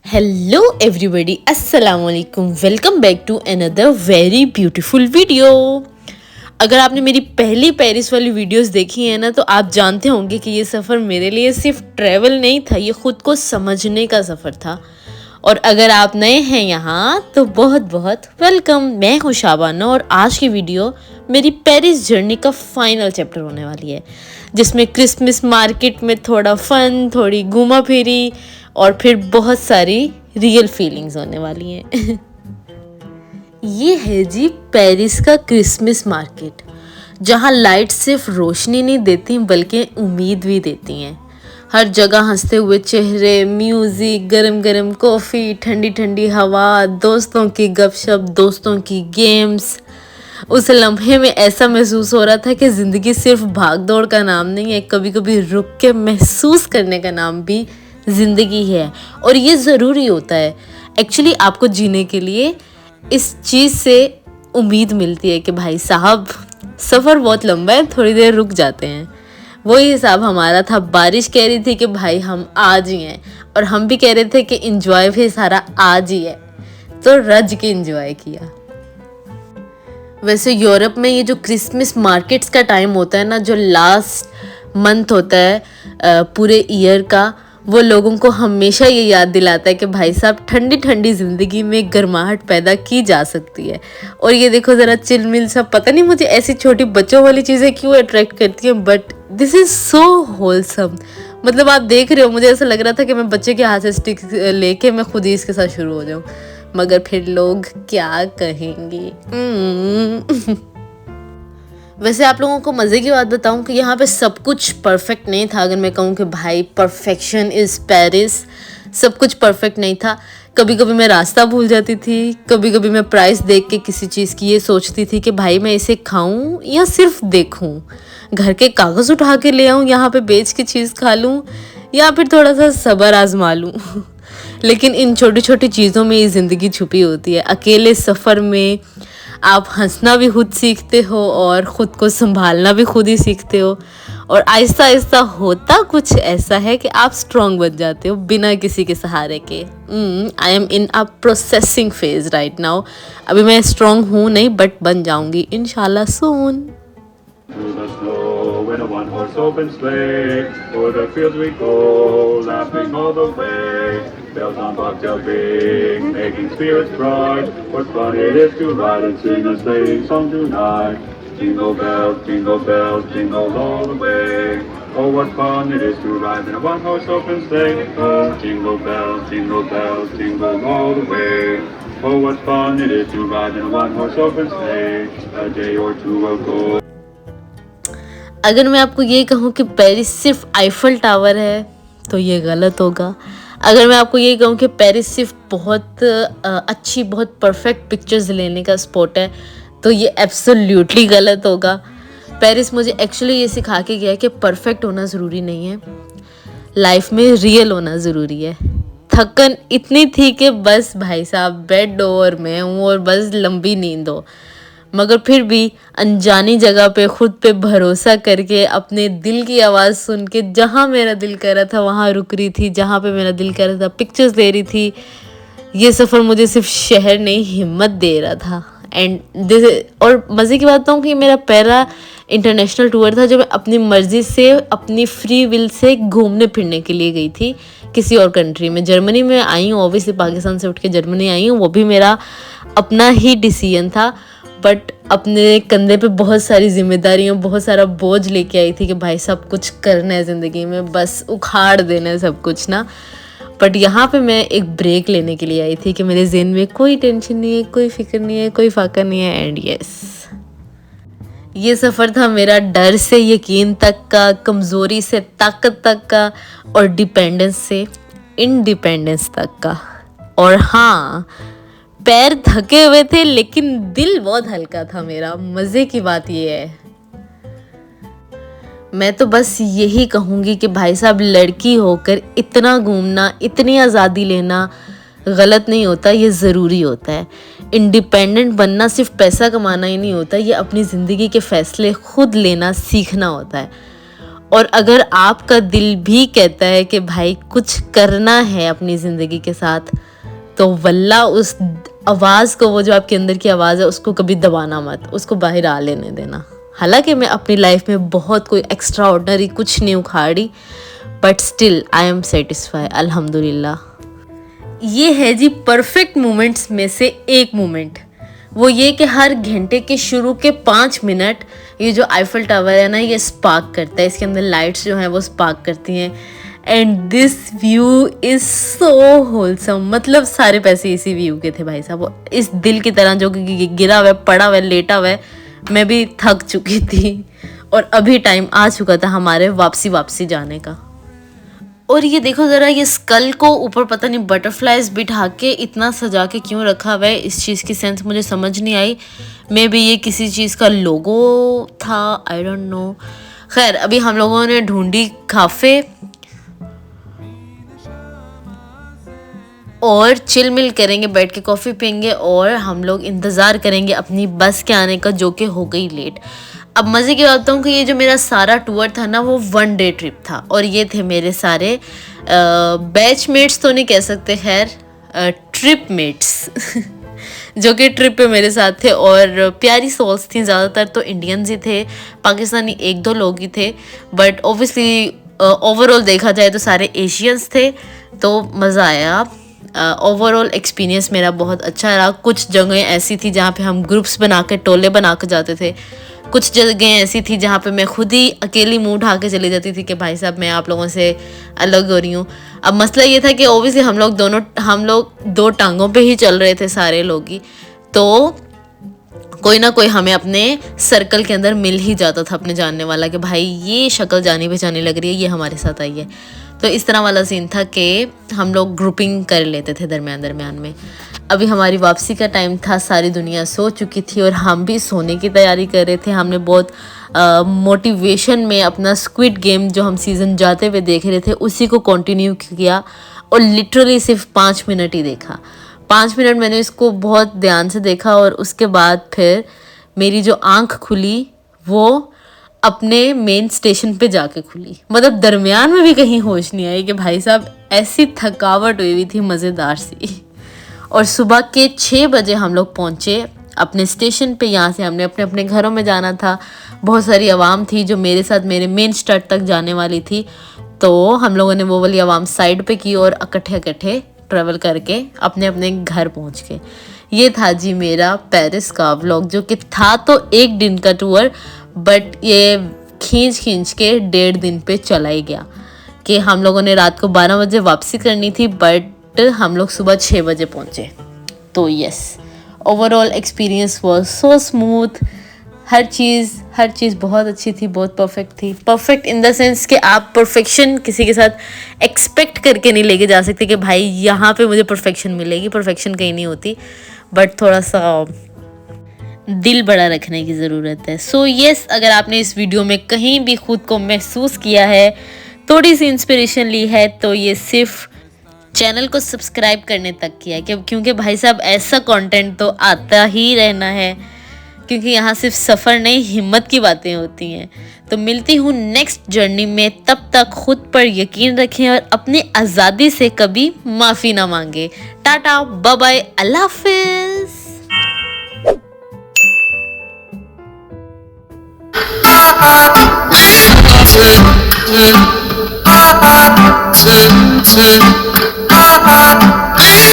Hello everybody, अस्सलाम वालेकुम। Welcome back to another very beautiful video. अगर आपने मेरी पहली पेरिस वाली वीडियोस देखी है ना, तो आप जानते होंगे कि ये सफ़र मेरे लिए सिर्फ ट्रैवल नहीं था, ये ख़ुद को समझने का सफ़र था। और अगर आप नए हैं यहाँ तो बहुत बहुत वेलकम। मैं हूँ शाबाना और आज की वीडियो मेरी पेरिस जर्नी का फाइनल चैप्टर होने वाली है, जिसमें क्रिसमस मार्केट में थोड़ा फन, थोड़ी घूमा फिरी और फिर बहुत सारी रियल फीलिंग्स होने वाली हैं। ये है जी पेरिस का क्रिसमस मार्केट, जहाँ लाइट सिर्फ रोशनी नहीं देती बल्कि उम्मीद भी देती हैं। हर जगह हंसते हुए चेहरे, म्यूजिक, गरम गरम कॉफ़ी, ठंडी ठंडी हवा, दोस्तों की गपशप, दोस्तों की गेम्स। उस लम्हे में ऐसा महसूस हो रहा था कि ज़िंदगी सिर्फ भाग दौड़ का नाम नहीं है, कभी कभी रुक के महसूस करने का नाम भी ज़िंदगी है। और ये ज़रूरी होता है एक्चुअली, आपको जीने के लिए इस चीज़ से उम्मीद मिलती है कि भाई साहब सफ़र बहुत लंबा है, थोड़ी देर रुक जाते हैं। वही हिसाब हमारा था। बारिश कह रही थी कि भाई हम आज ही हैं, और हम भी कह रहे थे कि इंजॉय भी सारा आज ही है, तो रज के इंजॉय किया। वैसे यूरोप में ये जो क्रिसमस मार्केट्स का टाइम होता है ना, जो लास्ट मंथ होता है पूरे ईयर का, वो लोगों को हमेशा ये याद दिलाता है कि भाई साहब ठंडी ठंडी ज़िंदगी में गर्माहट पैदा की जा सकती है। और ये देखो ज़रा चिलमिल सा, पता नहीं मुझे ऐसी छोटी बच्चों वाली चीज़ें क्यों अट्रैक्ट करती हैं, but this is so wholesome. मतलब आप देख रहे हो, मुझे ऐसा लग रहा था कि मैं बच्चे के हाथ से स्टिक लेके मैं खुद ही इसके साथ शुरू हो जाऊँ, मगर फिर लोग क्या कहेंगे। वैसे आप लोगों को मज़े की बात बताऊं कि यहाँ पे सब कुछ परफेक्ट नहीं था। अगर मैं कहूँ कि भाई परफेक्शन इज़ पेरिस, सब कुछ परफेक्ट नहीं था। कभी कभी मैं रास्ता भूल जाती थी, कभी कभी मैं प्राइस देख के किसी चीज़ की ये सोचती थी कि भाई मैं इसे खाऊं या सिर्फ देखूं, घर के कागज़ उठा के ले आऊं, यहाँ पे बेच के चीज़ खा लूं, या फिर थोड़ा सा सब्र आजमा लूं। लेकिन इन छोटी छोटी चीज़ों में ये ज़िंदगी छुपी होती है। अकेले सफ़र में आप हंसना भी खुद सीखते हो और ख़ुद को संभालना भी खुद ही सीखते हो, और आहिस्ता आहिस्ता होता कुछ ऐसा है कि आप स्ट्रॉन्ग बन जाते हो बिना किसी के सहारे के। I am in a processing phase right now. अभी मैं स्ट्रॉन्ग हूँ नहीं, बट बन जाऊँगी इंशाल्लाह सून। Through the snow in a one-horse open sleigh, o'er the fields we go, laughing all the way. Bells on bobtail ring, making spirits bright. What fun it is to ride and sing a sleighing song tonight. Jingle bells, jingle all the way. Oh, what fun it is to ride in a one-horse open sleigh. Oh, jingle bells, jingle all the way. Oh, what fun it is to ride in a one-horse open sleigh. A day or two ago. अगर मैं आपको ये कहूँ कि Paris सिर्फ Eiffel tower है तो ये गलत होगा। अगर मैं आपको ये कहूँ कि पेरिस सिर्फ बहुत अच्छी, बहुत परफेक्ट पिक्चर्स लेने का स्पॉट है, तो ये एब्सोल्युटली गलत होगा। पेरिस मुझे एक्चुअली ये सिखा के गया है कि परफेक्ट होना ज़रूरी नहीं है, लाइफ में रियल होना ज़रूरी है। थकन इतनी थी कि बस भाई साहब बेड और मैं हूँ और बस लंबी नींद हो, मगर फिर भी अनजानी जगह पे खुद पे भरोसा करके, अपने दिल की आवाज़ सुन के, जहाँ मेरा दिल कर रहा था वहाँ रुक रही थी, जहाँ पे मेरा दिल कर रहा था पिक्चर्स ले रही थी। ये सफ़र मुझे सिर्फ शहर नहीं, हिम्मत दे रहा था। एंड दिस, और मज़े की बात तो कि मेरा पहला इंटरनेशनल टूर था जो मैं अपनी मर्ज़ी से, अपनी फ्री विल से घूमने फिरने के लिए गई थी किसी और कंट्री में। जर्मनी में आई हूँ, ऑब्वियसली पाकिस्तान से उठ के जर्मनी आई हूँ, वो भी मेरा अपना ही डिसीजन था, बट अपने कंधे पे बहुत सारी जिम्मेदारियों, बहुत सारा बोझ लेके आई थी कि भाई सब कुछ करना है ज़िंदगी में, बस उखाड़ देना है सब कुछ ना। बट यहाँ पे मैं एक ब्रेक लेने के लिए आई थी कि मेरे ज़हन में कोई टेंशन नहीं है, कोई फिक्र नहीं है, कोई फाका नहीं है। एंड यस, ये सफ़र था मेरा डर से यकीन तक का, कमज़ोरी से ताकत तक का, और डिपेंडेंस से इंडिपेंडेंस तक का। और हाँ, पैर थके हुए थे लेकिन दिल बहुत हल्का था मेरा। मज़े की बात ये है, मैं तो बस यही कहूँगी कि भाई साहब लड़की होकर इतना घूमना, इतनी आज़ादी लेना गलत नहीं होता, ये ज़रूरी होता है। इंडिपेंडेंट बनना सिर्फ पैसा कमाना ही नहीं होता, ये अपनी ज़िंदगी के फ़ैसले खुद लेना सीखना होता है। और अगर आपका दिल भी कहता है कि भाई कुछ करना है अपनी ज़िंदगी के साथ, तो वल्ला उस आवाज़ को, वो जो आपके अंदर की आवाज़ है, उसको कभी दबाना मत, उसको बाहर आ लेने देना। हालांकि मैं अपनी लाइफ में बहुत कोई एक्स्ट्रा ऑर्डिनरी कुछ नहीं उखाड़ी, but still I am satisfy, अल्हम्दुलिल्लाह। ये है जी परफेक्ट मोमेंट्स में से एक मोमेंट। वो ये कि हर घंटे के शुरू के 5 मिनट ये जो आईफल टावर है ना, ये स्पार्क करता है, इसके अंदर लाइट्स जो हैं वो स्पार्क करती हैं। And this view is so wholesome. मतलब सारे पैसे इसी व्यू के थे भाई साहब, इस दिल की तरह जो कि गिरा हुआ है, पड़ा हुआ है, लेटा हुआ है। मैं भी थक चुकी थी और अभी टाइम आ चुका था हमारे वापसी जाने का। और ये देखो ज़रा, ये स्कल को ऊपर पता नहीं बटरफ्लाइज बिठा के इतना सजा के क्यों रखा हुआ है, इस चीज़ की सेंस मुझे समझ नहीं आई। मे बी ये किसी चीज़ का लोगो था, आई डोंट नो। खैर, अभी हम लोगों ने ढूंढी काफ़े और चिल मिल करेंगे, बैठ के कॉफ़ी पियेंगे और हम लोग इंतज़ार करेंगे अपनी बस के आने का, जो कि हो गई लेट। अब मज़े की बात बताऊँ कि ये जो मेरा सारा टूर था ना, वो 1 डे ट्रिप था और ये थे मेरे सारे बैचमेट्स तो नहीं कह सकते, खैर ट्रिप मेट्स जो कि ट्रिप पे मेरे साथ थे। और प्यारी सोल्स थी, ज़्यादातर तो इंडियंस ही थे, पाकिस्तानी 1-2 लोग ही थे, बट ओबियसली ओवरऑल देखा जाए तो सारे एशियंस थे। तो मज़ा आया। ओवरऑल एक्सपीरियंस मेरा बहुत अच्छा रहा। कुछ जगह ऐसी थी जहाँ पे हम ग्रुप्स बना के, टोले बना के जाते थे। कुछ जगह ऐसी थी जहाँ पे मैं खुद ही अकेली मुंह उठा के चली जाती थी कि भाई साहब मैं आप लोगों से अलग हो रही हूँ। अब मसला ये था कि ओबियसली हम लोग 2 टांगों पे ही चल रहे थे सारे लोग ही, तो कोई ना कोई हमें अपने सर्कल के अंदर मिल ही जाता था, अपने जानने वाला, कि भाई ये शक्ल जानी पहचानी लग रही है, ये हमारे साथ आई है। तो इस तरह वाला सीन था कि हम लोग ग्रुपिंग कर लेते थे दरमियान में। अभी हमारी वापसी का टाइम था, सारी दुनिया सो चुकी थी और हम भी सोने की तैयारी कर रहे थे। हमने बहुत मोटिवेशन में अपना स्क्विड गेम जो हम सीज़न जाते हुए देख रहे थे उसी को कंटिन्यू किया और लिटरली सिर्फ 5 मिनट ही देखा। 5 मिनट मैंने इसको बहुत ध्यान से देखा और उसके बाद फिर मेरी जो आँख खुली वो अपने मेन स्टेशन पे जाके खुली। मतलब दरमियान में भी कहीं होश नहीं आई कि भाई साहब ऐसी थकावट हुई थी मज़ेदार सी। और सुबह के 6 बजे हम लोग पहुँचे अपने स्टेशन पे। यहाँ से हमने अपने अपने घरों में जाना था। बहुत सारी आवाम थी जो मेरे साथ मेरे मेन स्टार्ट तक जाने वाली थी, तो हम लोगों ने वो वाली आवाम साइड पे की और इकट्ठे ट्रैवल करके अपने अपने घर पहुँच गए। ये था जी मेरा पेरिस का व्लॉग, जो कि था तो 1 दिन का टूर, बट ये खींच के 1.5 दिन पे चला ही गया कि हम लोगों ने रात को 12 बजे वापसी करनी थी, बट हम लोग सुबह 6 बजे पहुँचे। तो yes, overall experience was so smooth. हर चीज़ बहुत अच्छी थी, बहुत परफेक्ट थी। परफेक्ट इन द सेंस कि आप परफेक्शन किसी के साथ एक्सपेक्ट करके नहीं लेके जा सकते कि भाई यहाँ पे मुझे परफेक्शन मिलेगी, परफेक्शन कहीं नहीं होती, बट थोड़ा सा दिल बड़ा रखने की ज़रूरत है। सो यस, अगर आपने इस वीडियो में कहीं भी खुद को महसूस किया है, थोड़ी सी इंस्पिरेशन ली है, तो ये सिर्फ चैनल को सब्सक्राइब करने तक किया है, क्योंकि भाई साहब ऐसा कंटेंट तो आता ही रहना है, क्योंकि यहाँ सिर्फ सफ़र नहीं हिम्मत की बातें होती हैं। तो मिलती हूँ नेक्स्ट जर्नी में, तब तक खुद पर यकीन रखें और अपनी आज़ादी से कभी माफ़ी ना मांगे। टाटा, बाय बाय, अल्लाह हाफिज़। Sing, sing,